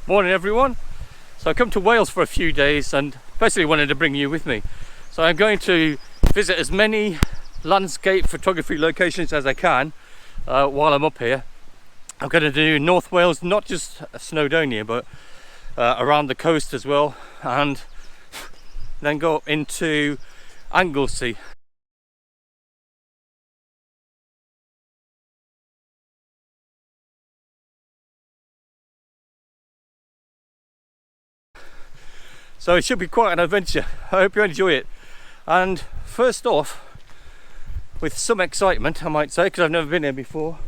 Morning everyone. So I come to Wales for a few days and basically wanted to bring you with me. So I'm going to visit as many landscape photography locations as I can while I'm up here. I'm going to do North Wales, not just Snowdonia, but around the coast as well, and then go into Anglesey. So it should be quite an adventure. I hope you enjoy it. And first off, with some excitement I might say, because I've never been here before,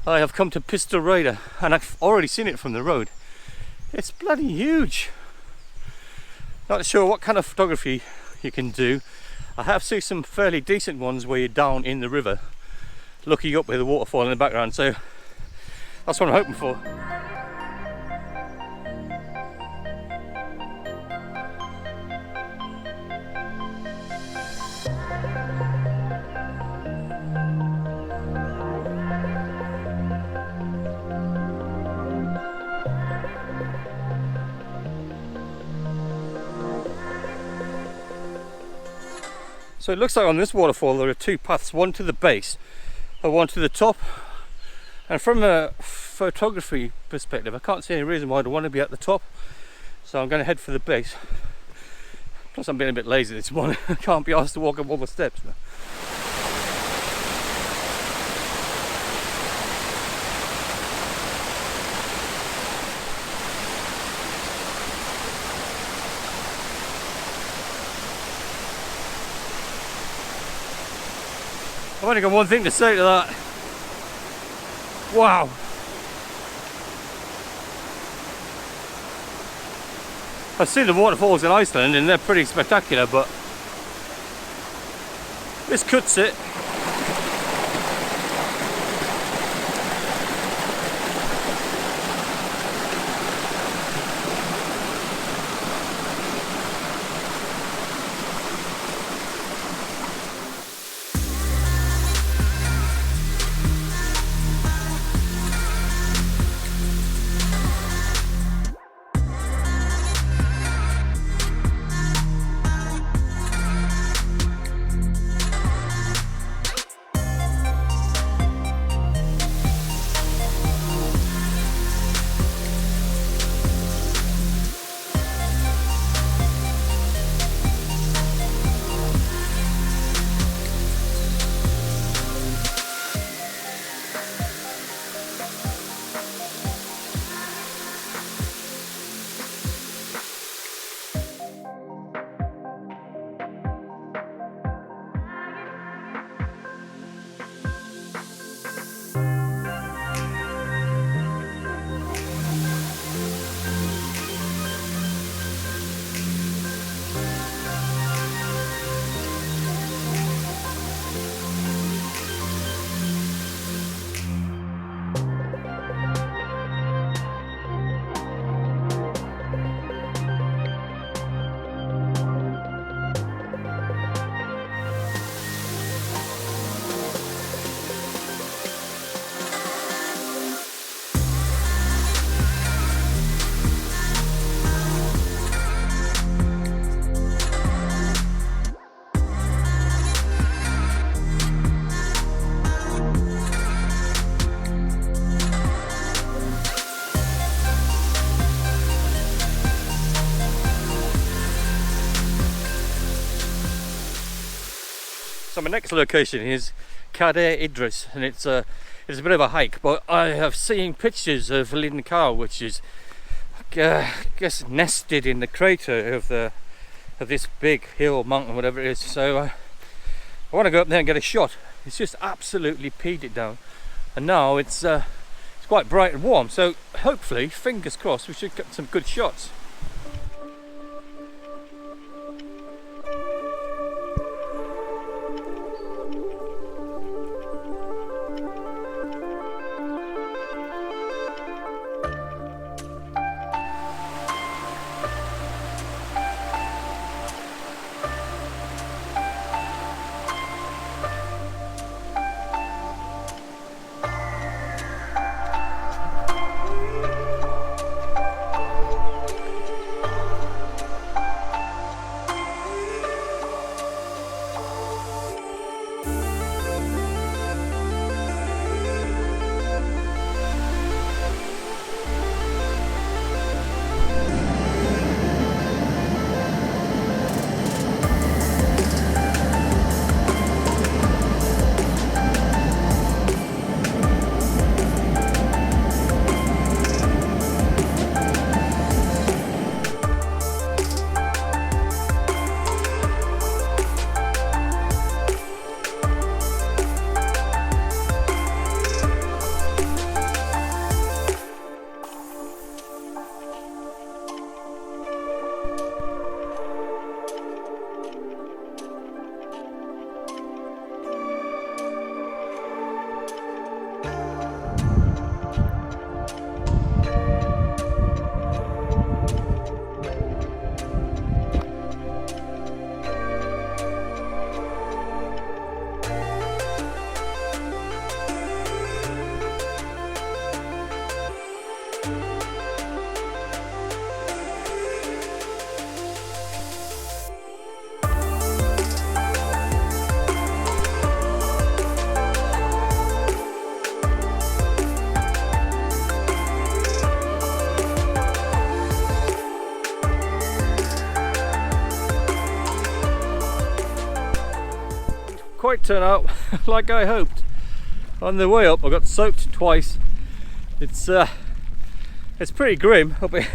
I have come to Pistol Raider, and I've already seen it from the road. It's bloody huge. Not sure what kind of photography you can do. I have seen some fairly decent ones where you're down in the river looking up with a waterfall in the background, so that's what I'm hoping for. So it looks like on this waterfall there are two paths, one to the base and one to the top. And from a photography perspective, I can't see any reason why I'd want to be at the top. So I'm going to head for the base. Plus I'm being a bit lazy this morning. I can't be asked to walk up all the steps. I've only got one thing to say to that. Wow. I've seen the waterfalls in Iceland and they're pretty spectacular, but this cuts it. So my next location is Cader, Idris, and it's a bit of a hike, but I have seen pictures of Llyn Padarn, which is I guess nested in the crater of this big hill, mountain, whatever it is. So I want to go up there and get a shot. It's just absolutely peed it down, and now it's quite bright and warm. So hopefully, fingers crossed, we should get some good shots. quite turn out like I hoped. On the way up I got soaked twice. It's pretty grim up here.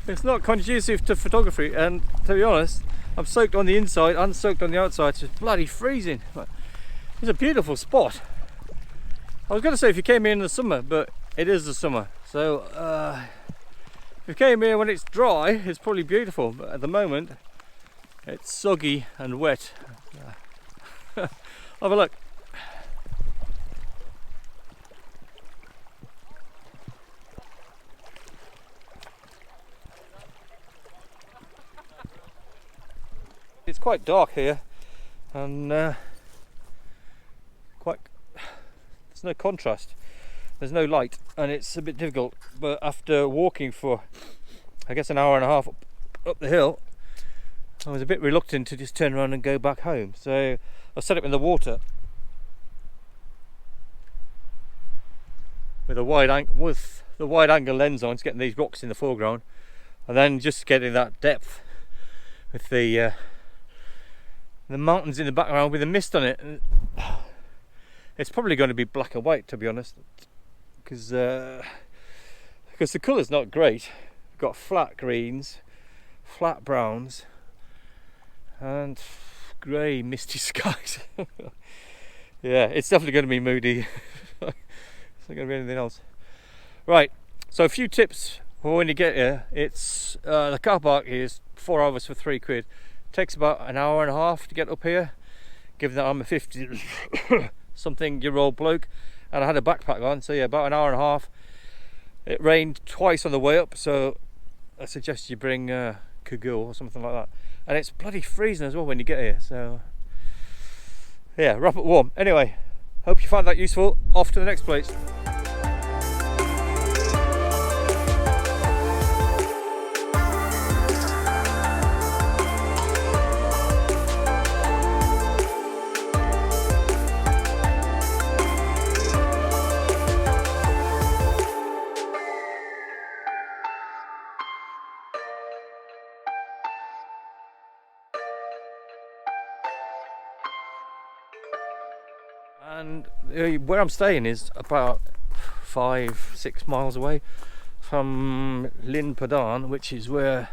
It's not conducive to photography, and to be honest, I'm soaked on the inside and soaked on the outside. It's bloody freezing. But it's a beautiful spot. I was going to say if you came here in the summer, but it is the summer. So if you came here when it's dry, it's probably beautiful. But at the moment, it's soggy and wet. Have a look. It's quite dark here, and there's no contrast, there's no light, and it's a bit difficult. But after walking for I guess an hour and a half up the hill, I was a bit reluctant to just turn around and go back home, so I set up in the water with the wide angle lens on, getting these rocks in the foreground, and then just getting that depth with the mountains in the background with the mist on it. It's probably going to be black and white, to be honest, because the colour's not great. We've got flat greens, flat browns, and grey misty skies. Yeah, it's definitely going to be moody. It's not going to be anything else. Right, so a few tips for when you get here. It's the car park is 4 hours for £3. Takes about an hour and a half to get up here, given that I'm a 50 something year old bloke and I had a backpack on, so yeah, about an hour and a half. It rained twice on the way up, so I suggest you bring cagoule or something like that. And it's bloody freezing as well when you get here, so yeah, wrap it warm. Anyway, hope you find that useful. Off to the next place. And where I'm staying is about 5-6 miles away from Llyn Padarn, which is where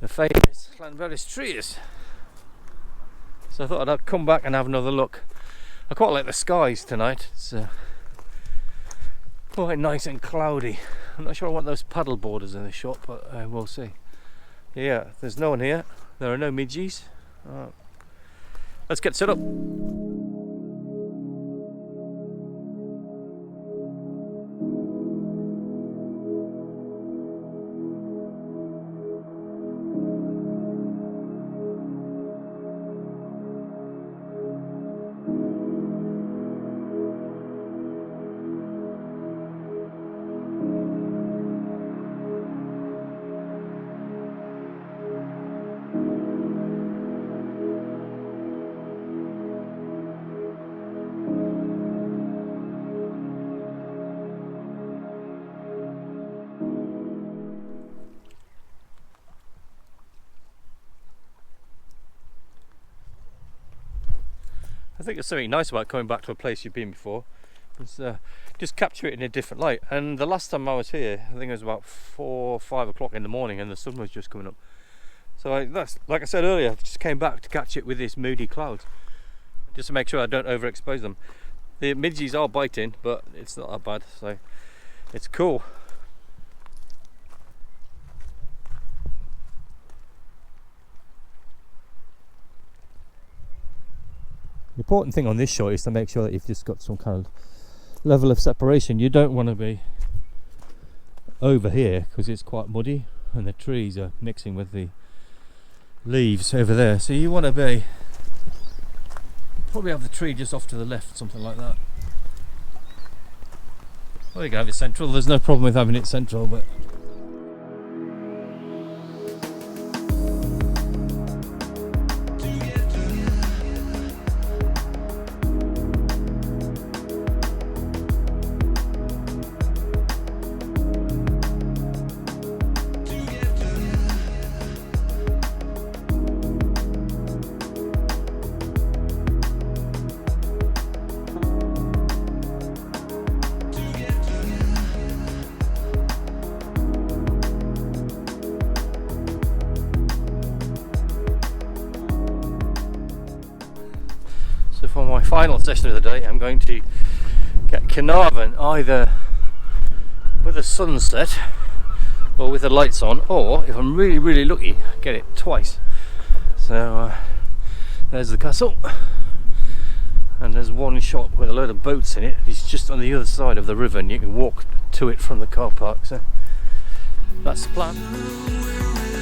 the famous Llanberis tree is. So I thought I'd come back and have another look. I quite like the skies tonight. It's quite nice and cloudy. I'm not sure I want those paddle boarders in the shot, but we'll see. Yeah, there's no one here. There are no midgies. Let's get set up. I think there's something nice about coming back to a place you've been before. It's, just capture it in a different light. And the last time I was here, I think it was about 4 or 5 o'clock in the morning, and the sun was just coming up. So that's, like I said earlier, I just came back to catch it with this moody clouds, just to make sure I don't overexpose them. The midges are biting, but it's not that bad, so it's cool. The important thing on this shot is to make sure that you've just got some kind of level of separation. You don't want to be over here because it's quite muddy and the trees are mixing with the leaves over there. So you want to be, probably have the tree just off to the left, something like that. Well, you can have it central. There's no problem with having it central, but final session of the day, I'm going to get Caernarfon either with a sunset or with the lights on, or if I'm really lucky, get it twice. So there's the castle, and there's one shot with a load of boats in it. It's just on the other side of the river and you can walk to it from the car park, so that's the plan.